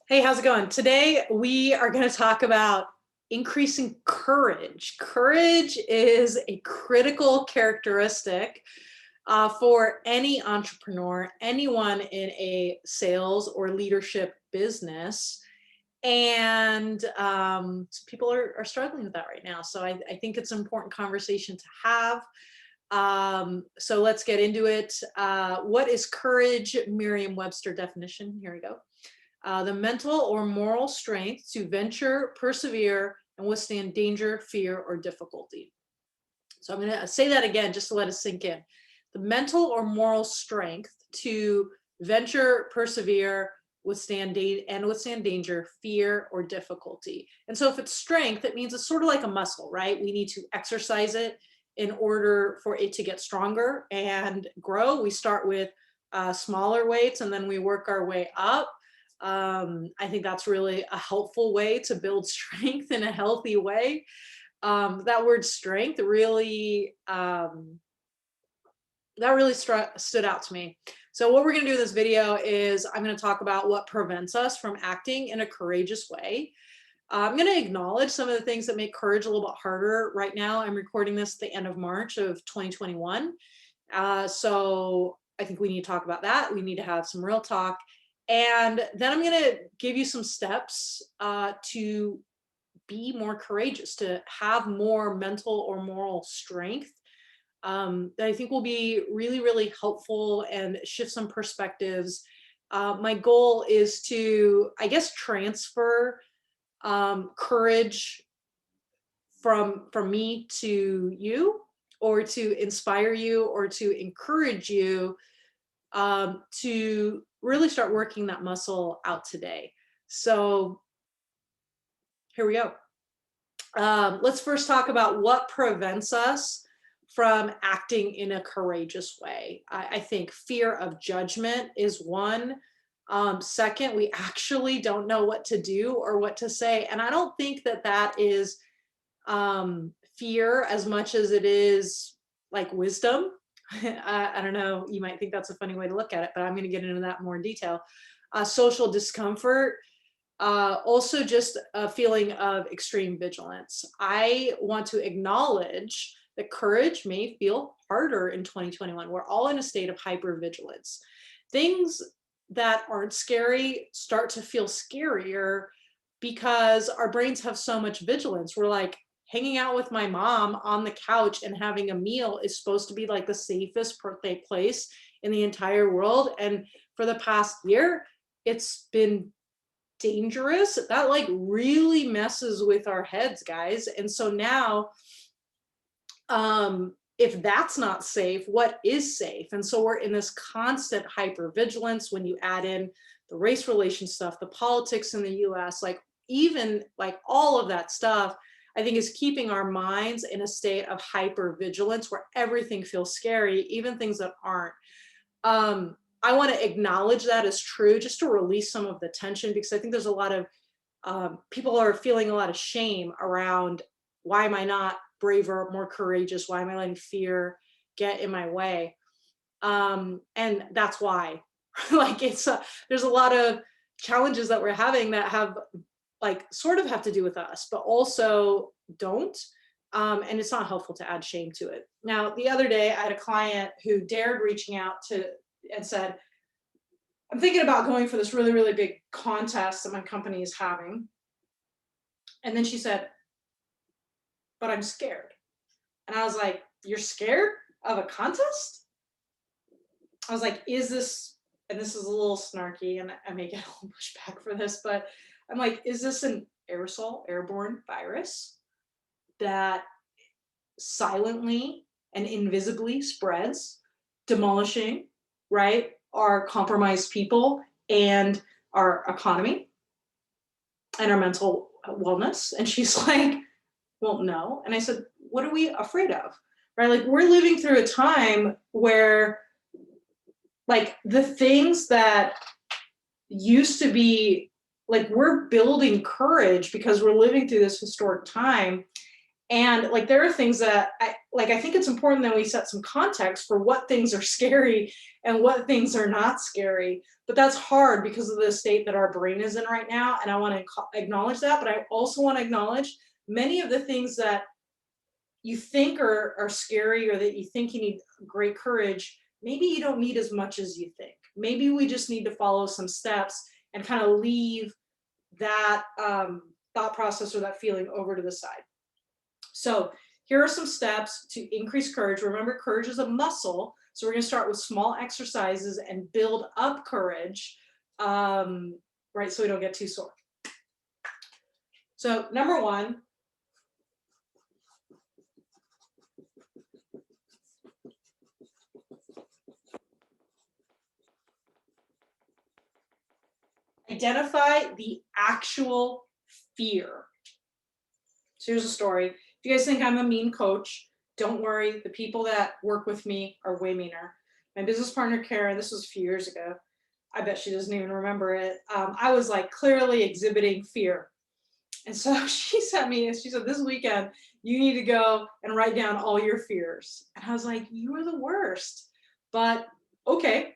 Hey, how's it going? Today we are going to talk about increasing courage. Courage is a critical characteristic for any entrepreneur, anyone in a sales or leadership business. And people are struggling with that right now. So I think it's an important conversation to have. So let's get into it. What is courage? Merriam-Webster definition. Here we go. The mental or moral strength to venture, persevere, and withstand danger, fear, or difficulty. So I'm going to say that again just to let it sink in. The mental or moral strength to venture, persevere, withstand danger, fear, or difficulty. And so if it's strength, it means it's sort of like a muscle, right? We need to exercise it in order for it to get stronger and grow. We start with smaller weights and then we work our way up. I think that's really a helpful way to build strength in a healthy way. That word strength really, stood out to me. So what we're going to do in this video is I'm going to talk about what prevents us from acting in a courageous way. I'm going to acknowledge some of the things that make courage a little bit harder right now. I'm recording this at the end of March of 2021. So I think we need to talk about that. We need to have some real talk. And then I'm going to give you some steps to be more courageous, to have more mental or moral strength that I think will be really, really helpful and shift some perspectives. My goal is to, I guess, transfer courage from me to you, or to inspire you, or to encourage you to really start working that muscle out today. So here we go. Let's first talk about what prevents us from acting in a courageous way. I think fear of judgment is one. Second, we actually don't know what to do or what to say. And I don't think that that is fear as much as it is like wisdom. I don't know, you might think that's a funny way to look at it, but I'm going to get into that more in detail. Social discomfort, also just a feeling of extreme vigilance. I want to acknowledge that courage may feel harder in 2021. We're all in a state of hypervigilance. Things that aren't scary start to feel scarier because our brains have so much vigilance. We're like, hanging out with my mom on the couch and having a meal is supposed to be like the safest place in the entire world. And for the past year, it's been dangerous. That like really messes with our heads, guys. And so now, if that's not safe, what is safe? And so we're in this constant hypervigilance. When you add in the race relation stuff, the politics in the US, like even like all of that stuff, I think is keeping our minds in a state of hypervigilance where everything feels scary, even things that aren't. I want to acknowledge that as true, just to release some of the tension, because I think there's a lot of people are feeling a lot of shame around, why am I not braver, more courageous? Why am I letting fear get in my way? And that's why. Like there's a lot of challenges that we're having that have like sort of have to do with us, but also don't. And it's not helpful to add shame to it. Now, the other day, I had a client who dared reaching out to and said, I'm thinking about going for this really, really big contest that my company is having. And then she said, but I'm scared. And I was like, you're scared of a contest? I was like, is this, and this is a little snarky and I may get a little pushback for this, but I'm like, is this an aerosol, airborne virus that silently and invisibly spreads, demolishing, right, our compromised people and our economy and our mental wellness? And she's like, well, no. And I said, what are we afraid of? Right? Like, we're living through a time where like the things that used to be like, we're building courage because we're living through this historic time. And like, there are things that I think it's important that we set some context for what things are scary and what things are not scary. But that's hard because of the state that our brain is in right now. And I want to acknowledge that. But I also want to acknowledge many of the things that you think are scary, or that you think you need great courage. Maybe you don't need as much as you think. Maybe we just need to follow some steps and kind of leave that thought process or that feeling over to the side. So here are some steps to increase courage. Remember, courage is a muscle. So we're going to start with small exercises and build up courage, right? So we don't get too sore. So number one, identify the actual fear. So here's a story. If you guys think I'm a mean coach, don't worry. The people that work with me are way meaner. My business partner, Karen, this was a few years ago. I bet she doesn't even remember it. I was like clearly exhibiting fear. And so she sent me, she said, this weekend, you need to go and write down all your fears. And I was like, you are the worst, but okay.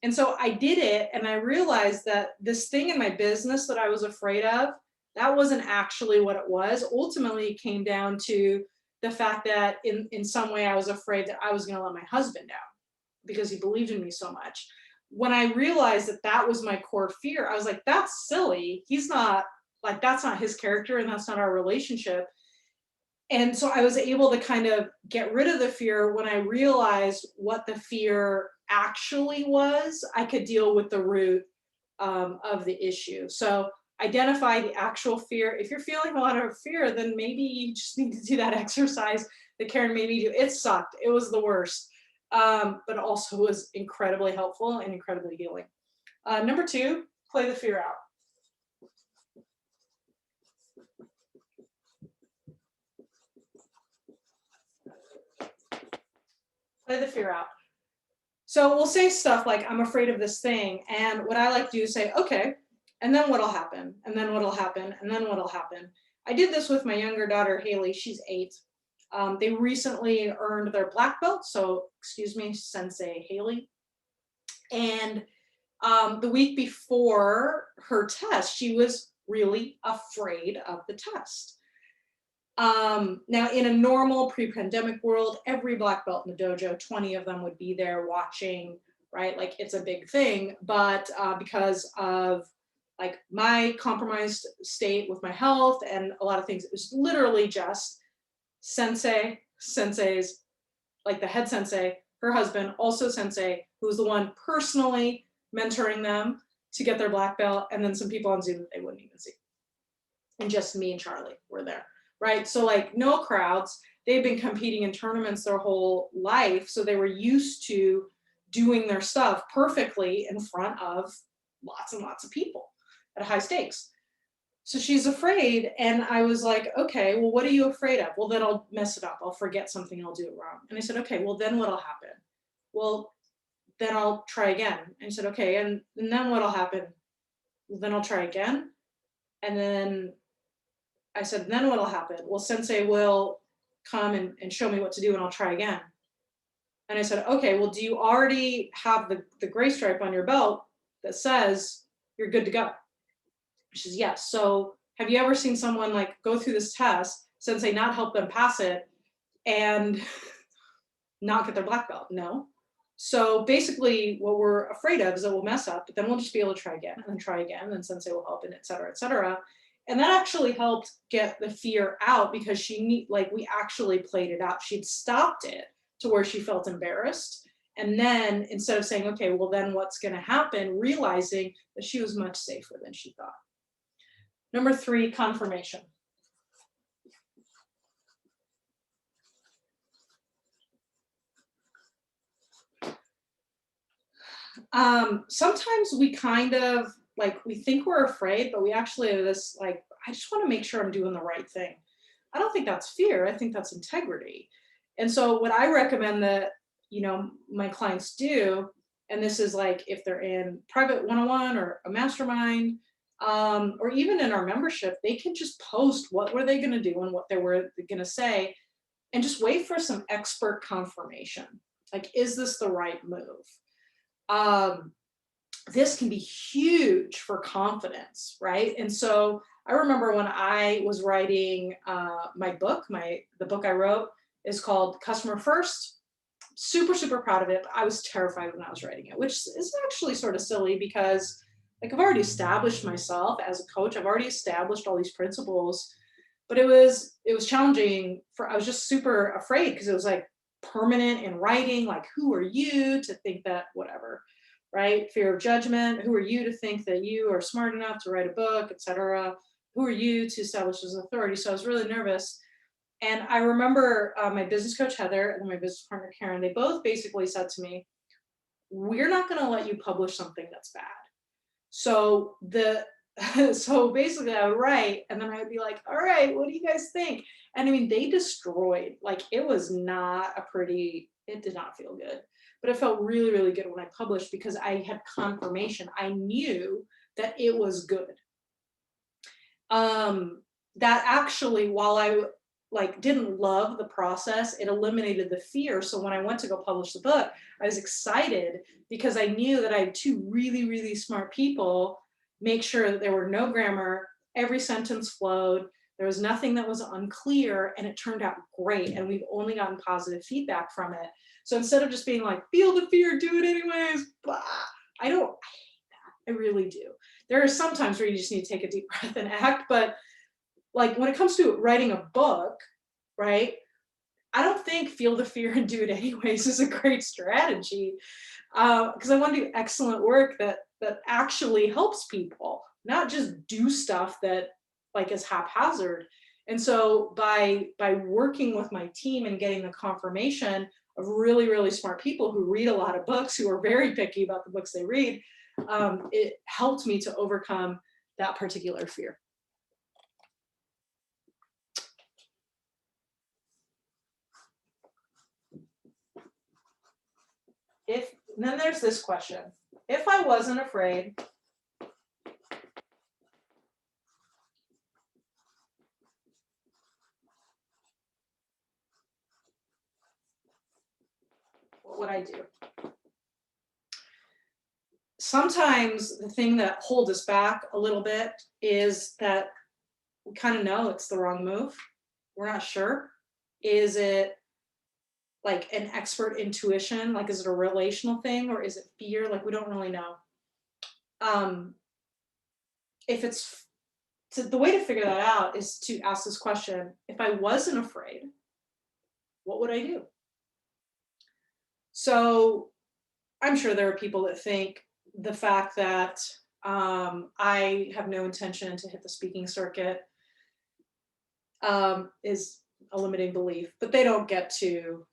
And so I did it, and I realized that this thing in my business that I was afraid of, that wasn't actually what it was. Ultimately, it came down to the fact that in some way I was afraid that I was going to let my husband down because he believed in me so much. When I realized that that was my core fear, I was like, that's silly. He's not, like, that's not his character, and that's not our relationship. And so I was able to kind of get rid of the fear. When I realized what the fear actually was, I could deal with the root of the issue. So identify the actual fear. If you're feeling a lot of fear, then maybe you just need to do that exercise that Karen made me do. It sucked. It was the worst, but also was incredibly helpful and incredibly healing. Number two, play the fear out. Play the fear out. So we'll say stuff like, I'm afraid of this thing. And what I like to do is say, okay, and then what'll happen? And then what'll happen? And then what'll happen? I did this with my younger daughter, Haley. She's 8. They recently earned their black belt. So excuse me, Sensei Haley. And the week before her test, she was really afraid of the test. Now, in a normal pre-pandemic world, every black belt in the dojo, 20 of them would be there watching, right? Like, it's a big thing. But because of like my compromised state with my health and a lot of things, it was literally just senseis, like the head sensei, her husband, also sensei, who was the one personally mentoring them to get their black belt, and then some people on Zoom that they wouldn't even see. And just me and Charlie were there. Right? So like, no crowds. They've been competing in tournaments their whole life. So they were used to doing their stuff perfectly in front of lots and lots of people at high stakes. So she's afraid. And I was like, okay, well, what are you afraid of? Well, then I'll mess it up. I'll forget something. I'll do it wrong. And I said, okay, well, then what'll happen? Well, then I'll try again. And I said, okay, and then what'll happen? Well, then I'll try again. And then I said, then what'll happen? Well, sensei will come and show me what to do, and I'll try again. And I said, okay, well, do you already have the gray stripe on your belt that says you're good to go? She says, yes. So have you ever seen someone like go through this test, sensei not help them pass it, and not get their black belt? No. So basically what we're afraid of is that we'll mess up, but then we'll just be able to try again and then try again, and then sensei will help, and et cetera, et cetera. And that actually helped get the fear out, because we actually played it out. She'd stopped it to where she felt embarrassed. And then instead of saying, okay, well, then what's going to happen, realizing that she was much safer than she thought. Number 3, confirmation. Sometimes we kind of like, we think we're afraid, but we actually have this like, I just want to make sure I'm doing the right thing. I don't think that's fear. I think that's integrity. And so what I recommend that, my clients do, and this is like if they're in private one-on-one or a mastermind, or even in our membership, they can just post what were they going to do and what they were going to say, and just wait for some expert confirmation. Like, is this the right move? This can be huge for confidence, right? And so I remember when I was writing my book, the book I wrote is called Customer First. Super, super proud of it, but I was terrified when I was writing it, which is actually sort of silly because like I've already established myself as a coach. I've already established all these principles, but it was challenging I was just super afraid because it was like permanent in writing, like who are you to think that whatever, right? Fear of judgment. Who are you to think that you are smart enough to write a book, etc.? Who are you to establish as authority? So I was really nervous. And I remember my business coach, Heather, and my business partner, Karen, they both basically said to me, we're not going to let you publish something that's bad. So so basically I would write and then I would be like, all right, what do you guys think? And I mean, they destroyed, like it was not it did not feel good, but it felt really, really good when I published because I had confirmation. I knew that it was good. That actually, while I like didn't love the process, it eliminated the fear. So when I went to go publish the book, I was excited because I knew that I had two really, really smart people make sure that there were no grammar, every sentence flowed, there was nothing that was unclear, and it turned out great. And we've only gotten positive feedback from it. So instead of just being like, feel the fear, do it anyways, blah, I hate that. I really do. There are some times where you just need to take a deep breath and act, but like when it comes to writing a book, right? I don't think feel the fear and do it anyways is a great strategy because I want to do excellent work that actually helps people, not just do stuff that like is haphazard. And so by working with my team and getting the confirmation of really, really smart people who read a lot of books, who are very picky about the books they read, it helped me to overcome that particular fear. Then there's this question. If I wasn't afraid, what would I do? Sometimes the thing that holds us back a little bit is that we kind of know it's the wrong move. We're not sure. Is it like an expert intuition? Like, is it a relational thing or is it fear? Like, we don't really know. If it's so the way to figure that out is to ask this question: if I wasn't afraid, what would I do? So I'm sure there are people that think the fact that I have no intention to hit the speaking circuit is a limiting belief, but they don't get to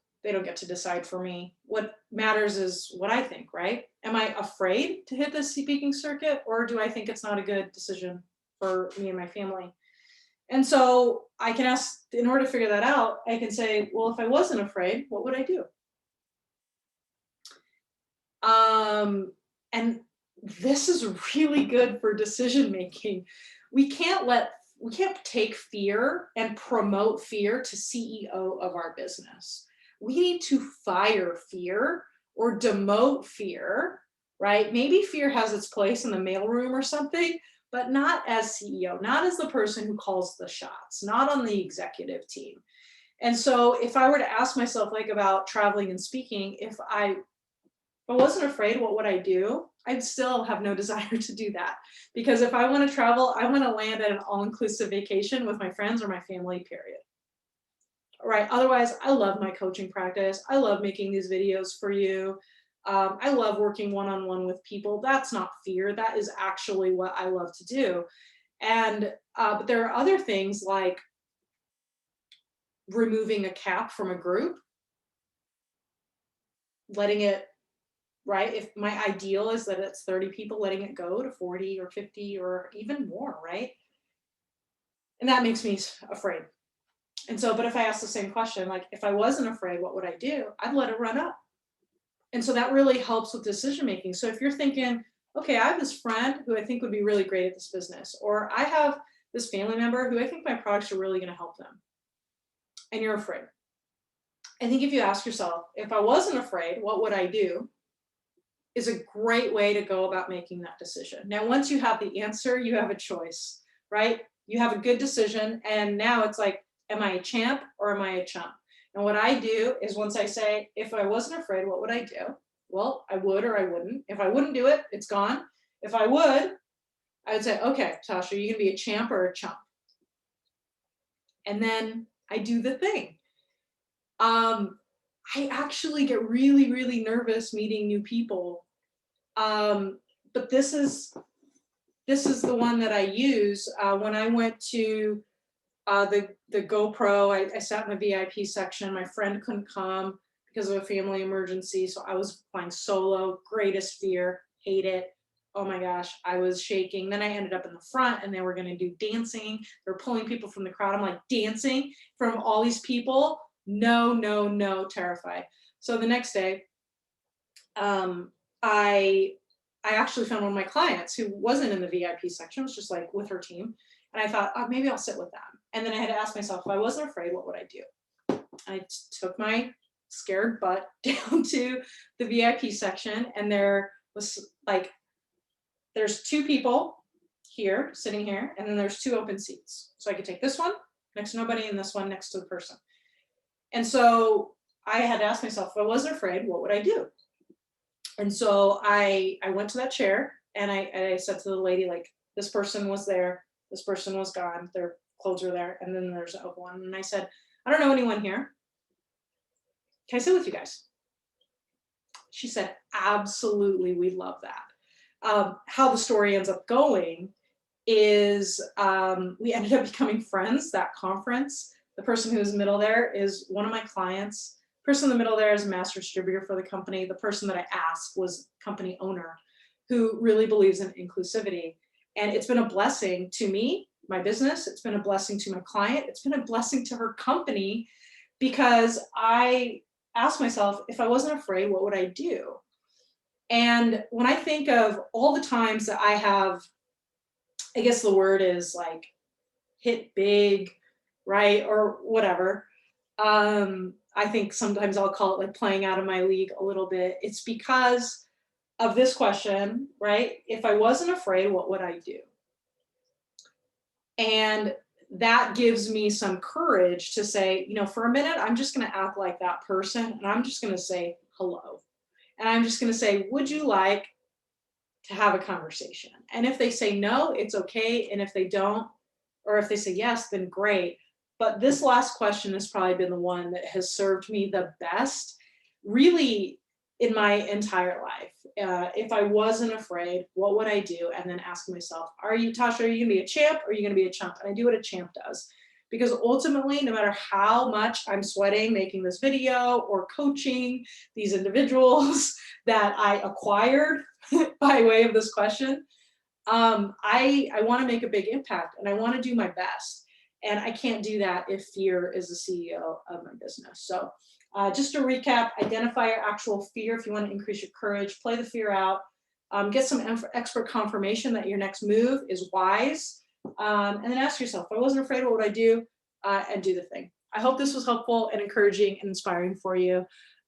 decide for me. What matters is what I think, right? Am I afraid to hit the speaking circuit, or do I think it's not a good decision for me and my family? And so I can ask, in order to figure that out, I can say, well, if I wasn't afraid, what would I do? And this is really good for decision making. We can't take fear and promote fear to CEO of our business. We need to fire fear or demote fear, right? Maybe fear has its place in the mailroom or something, but not as CEO, not as the person who calls the shots, not on the executive team. And so if I were to ask myself, like, about traveling and speaking, if I wasn't afraid, what would I do? I'd still have no desire to do that. Because if I want to travel, I want to land at an all-inclusive vacation with my friends or my family, period. All right. Otherwise, I love my coaching practice. I love making these videos for you. I love working one-on-one with people. That's not fear. That is actually what I love to do. And but there are other things like removing a cap from a group, letting it, right? If my ideal is that it's 30 people, letting it go to 40 or 50 or even more, right? And that makes me afraid. And so, but if I ask the same question, like, if I wasn't afraid, what would I do? I'd let it run up. And so that really helps with decision making. So if you're thinking, okay, I have this friend who I think would be really great at this business, or I have this family member who I think my products are really going to help them. And you're afraid. I think if you ask yourself, if I wasn't afraid, what would I do? Is a great way to go about making that decision. Now, once you have the answer, you have a choice, right? You have a good decision. And now it's like, am I a champ or am I a chump? And what I do is once I say, if I wasn't afraid, what would I do? Well, I would or I wouldn't. If I wouldn't do it, it's gone. If I would, I would say, okay, Tasha, are you gonna be a champ or a chump? And then I do the thing. I actually get really, really nervous meeting new people. But this is the one that I use. When I went to the GoPro, I sat in the VIP section. My friend couldn't come because of a family emergency, so I was flying solo. Greatest fear, hate it. Oh my gosh, I was shaking. Then I ended up in the front and they were gonna do dancing. They were pulling people from the crowd. I'm like, dancing from all these people? No, no, no, terrified. So the next day, I actually found one of my clients who wasn't in the VIP section, was just like with her team. And I thought, oh, maybe I'll sit with them. And then I had to ask myself, if I wasn't afraid, what would I do? I took my scared butt down to the VIP section, and there was like, there's two people here, sitting here, and then there's two open seats. So I could take this one next to nobody and this one next to the person. And so I had to ask myself, if I wasn't afraid, what would I do? And so I went to that chair and I said to the lady, like, this person was there, this person was gone, their clothes were there, and then there's an open one. And I said, I don't know anyone here. Can I sit with you guys? She said, absolutely, we love that. How the story ends up going is we ended up becoming friends that conference. The person who was in the middle there is one of my clients. The person in the middle there is a master distributor for the company. The person that I asked was company owner who really believes in inclusivity. And it's been a blessing to me, my business. It's been a blessing to my client. It's been a blessing to her company, because I asked myself, if I wasn't afraid, what would I do? And when I think of all the times that I have, I guess the word is like hit big, right? Or whatever. I think sometimes I'll call it like playing out of my league a little bit. It's because of this question, right? If I wasn't afraid, what would I do? And that gives me some courage to say, you know, for a minute, I'm just going to act like that person and I'm just going to say hello. And I'm just going to say, would you like to have a conversation? And if they say no, it's okay. And if they don't, or if they say yes, then great. But this last question has probably been the one that has served me the best, really, in my entire life. If I wasn't afraid, what would I do? And then ask myself, Tasha, are you gonna be a champ or are you gonna be a chump? And I do what a champ does. Because ultimately, no matter how much I'm sweating making this video or coaching these individuals that I acquired by way of this question, I want to make a big impact and I want to do my best. And I can't do that if fear is the CEO of my business. So just to recap, identify your actual fear. If you want to increase your courage, play the fear out, get some expert confirmation that your next move is wise. And then ask yourself, if I wasn't afraid, what would I do? And do the thing. I hope this was helpful and encouraging and inspiring for you.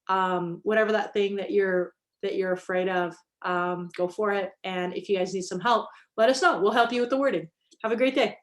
Whatever that thing that you're afraid of, go for it. And if you guys need some help, let us know. We'll help you with the wording. Have a great day.